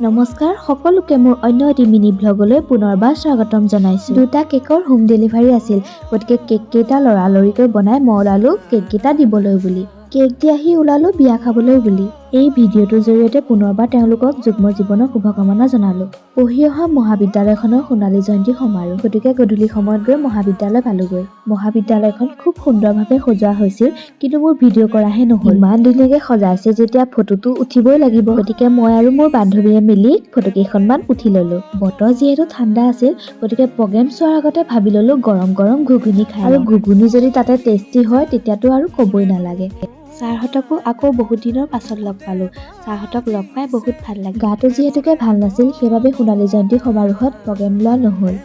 নমস্কাৰ সকলোকে মোৰ অন্য এটি মিনি ব্লগলৈ পুনৰবাৰ স্বাগতম জনাইছোঁ। দুটা কেকৰ হোম ডেলিভাৰী আছিল, গতিকে কেককেইটা লৰালৰিকৈ বনাই মই ওলালোঁ কেককেইটা দিবলৈ বুলি। কেক দি আহি ওলালোঁ বিয়া খাবলৈ বুলি। এই ভিডিঅ'টোৰ জৰিয়তে পুনৰবাৰ তেওঁলোকক যুগ্ম জীৱনৰ শুভকামনা জনালোঁ। পঢ়ি অহা মহাবিদ্যালয়খনৰ সোণালী জয়ন্তী সমাৰোহ, গতিকে গধূলি সময়ত গৈ মহাবিদ্যালয় পালোগৈ। মহাবিদ্যালয়খন খুব সুন্দৰভাৱে সজোৱা হৈছিল, কিন্তু মোৰ ভিডিঅ' কৰাহে নহ'ল। ইমান ধুনীয়াকৈ সজাইছে যেতিয়া ফটোটো উঠিবই লাগিব, গতিকে মই আৰু মোৰ বান্ধৱীয়ে মিলি ফটোকেইখনমান উঠি ল'লোঁ। বতৰ যিহেতু ঠাণ্ডা আছিল, গতিকে প্ৰগ্ৰেম চোৱাৰ আগতে ভাবি ল'লোঁ গৰম গৰম ঘুগুনি খাই, আৰু ঘুগুনি যদি তাতে টেষ্টি হয় তেতিয়াতো আৰু ক'বই নালাগে। ছাৰহঁতকো আকৌ বহুত দিনৰ পাছত লগ পালোঁ। ছাৰহঁতক লগ পাই বহুত ভাল লাগিল। গাটো যিহেতুকে ভাল নাছিল, সেইবাবে সোণালী জয়ন্তী সমাৰোহত প্ৰগ্ৰেম লোৱা নহ'ল,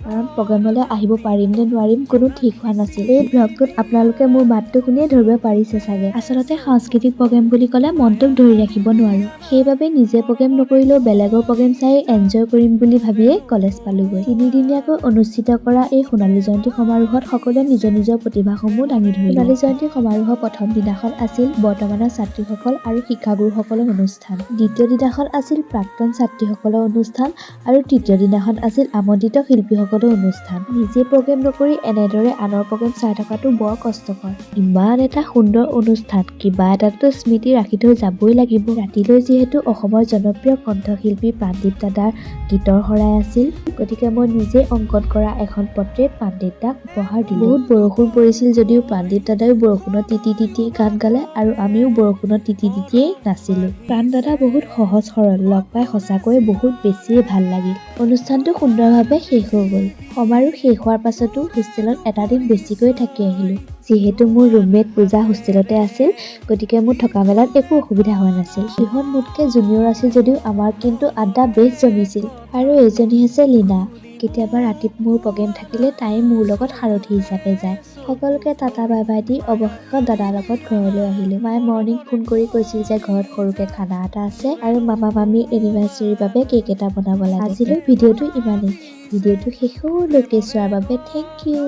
কাৰণ প্ৰগ্ৰেমলৈ আহিব পাৰিম নে নোৱাৰিম কোনো ঠিক হোৱা নাছিল। এই ব্লগটোত আপোনালোকে মোৰ মাতটো শুনিয়ে ধৰিব পাৰিছে চাগে। আচলতে সাংস্কৃতিক প্ৰগ্ৰেম বুলি ক'লে মনটোক ধৰি ৰাখিব নোৱাৰোঁ, সেইবাবে নিজে প্ৰগ্ৰেম নকৰিলেও বেলেগৰ প্ৰগ্ৰেম চাই এনজয় কৰিম বুলি ভাবিয়ে কলেজ পালোগৈ। 3 দিনীয়াকৈ অনুষ্ঠিত কৰা এই সোণালী জয়ন্তী সমাৰোহত সকলোৱে নিজৰ নিজৰ প্ৰতিভাসমূহ দাঙি ধৰিলে। সোণালী জয়ন্তী সমাৰোহৰ প্ৰথম দিনাখন আছিল বৰ্তমানৰ ছাত্ৰীসকল আৰু শিক্ষাগুৰুসকলৰ অনুষ্ঠান, দ্বিতীয় দিনাখন আছিল প্ৰাক্তন ছাত্ৰীসকলৰ অনুষ্ঠান, আৰু তৃতীয় দিনাখন আছিল আমন্ত্ৰিত শিল্পীসকলৰ অনুষ্ঠান। নিজে প্ৰগ্ৰেম নকৰি এনেদৰে আনৰ প্ৰগ্ৰেম চাই থকাটো বৰ কষ্টকৰ। ইমান এটা সুন্দৰ অনুষ্ঠান, কিবা এটাতো স্মৃতি ৰাখি থৈ যাবই লাগিব। ৰাতিলৈ যিহেতু অসমৰ জনপ্ৰিয় কণ্ঠশিল্পী প্ৰাণদীপ দাদাৰ গীতৰ শৰাই আছিল, গতিকে মই নিজে অংকন কৰা এখন পৰ্ট্ৰেট প্ৰাণদীপ দাক উপহাৰ দিলোঁ। বহুত বৰষুণ পৰিছিল যদিও প্ৰাণদীপ দাদাইও বৰষুণত তিতি তিতিয়ে গান গালে, আৰু আমিও বৰষুণত তিতি তিতিয়েই নাচিলোঁ। প্ৰাণ দাদা বহুত সহজ সৰল, লগ পাই সঁচাকৈয়ে বহুত বেছিয়ে ভাল লাগিল। অনুষ্ঠানটো সুন্দৰভাৱে শেষ হৈ গ'ল। সমাৰোহ শেষ হোৱাৰ পাছতো হোষ্টেলত এটা দিন বেছিকৈ থাকি আহিলোঁ। যিহেতু মোৰ ৰুমমেট পূজা হোষ্টেলতে আছিল, গতিকে মোৰ থকা মেলাত একো অসুবিধা হোৱা নাছিল। সিহঁত মোতকৈ জুনিয়ৰ আছিল যদিও আমাৰ কিন্তু আড্ডা বেছ জমিছিল। আৰু এইজনী হৈছে লীনা। কেতিয়াবা ৰাতি মোৰ প্ৰগ্ৰেম থাকিলে তাই মোৰ লগত সাৰথি হিচাপে যায়। সকলোকে টাটা বাই বাই দি অৱশেষত দাদাৰ লগত ঘৰলৈ আহিলোঁ। মায়ে মৰ্ণিং ফোন কৰি কৈছিল যে ঘৰত সৰুকে খানা এটা আছে আৰু মামা মামীৰ এনিভাৰ্চাৰীৰ বাবে কেক এটা বনাব লাগে। আজিলৈ ভিডিঅ'টো ইমানেই। ভিডিঅ'টো শেষলৈকে চোৱাৰ বাবে থেংক ইউ।